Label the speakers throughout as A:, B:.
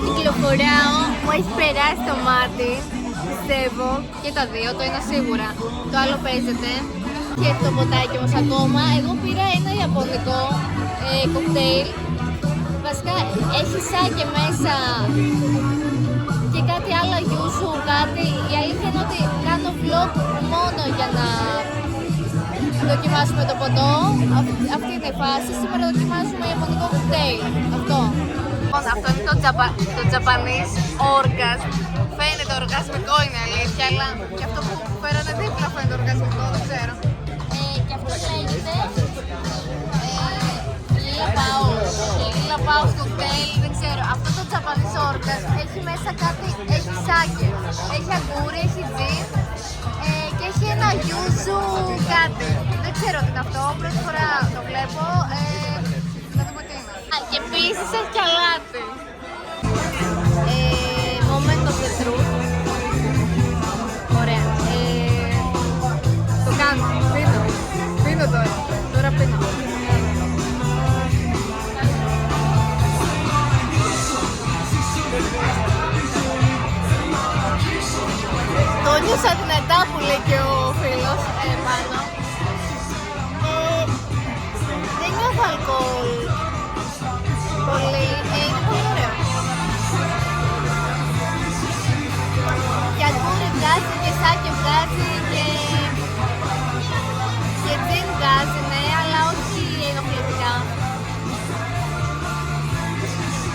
A: κυκλοφοράω, μου έχει περάσει το μάτι, πιστεύω, και τα δύο, το ένα σίγουρα, το άλλο παίζεται. Και το ποτάκι όμως ακόμα, εγώ πήρα ένα ιαπωνικό κοκτέιλ, βασικά έχει σάκε μέσα και κάτι άλλο γιούσου, κάτι, η αλήθεια είναι ότι κάνω vlog μόνο για να δοκιμάσουμε το ποτό, αυτή είναι η φάση, σήμερα δοκιμάζουμε ιαπωνικό κοκτέιλ, αυτό. Αυτό είναι το Japanese orgasm. Φαίνεται οργασμικό, είναι αλήθεια, αλλά και αυτό που φέρανε δίπλα φαίνεται οργασμικό, δεν ξέρω. Και αυτό λέγεται Lila Paus. Lila Paus cocktail, δεν ξέρω. Αυτό το Japanese orgasm έχει μέσα κάτι, έχει σάκε, έχει αγκούρι, έχει τζιν και έχει ένα γιούζου κάτι. Δεν ξέρω τι είναι αυτό, πρώτη φορά το βλέπω. Να δούμε τι είναι. Και επίσης έχει και αλάτι. Moment of the truth. Ωραία. Το κάνω. Πίνω τώρα. Τώρα πίνω. Το νιώσα δυνατά που λέει και ο φίλος πάνω. Δεν νιώθω αλκοόλ πολύ, είναι πολύ ωραίο. Και αγκούρι βγάζει και σάκε βγάζει και τζιν βγάζει, ναι, αλλά όχι ενοχλητικά.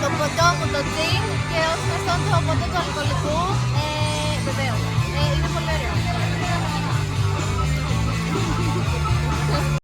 A: Το ποτό μου το τζιν και ως γνωστόν το ποτό του αλκοολικού, βεβαίως, είναι πολύ ωραίο.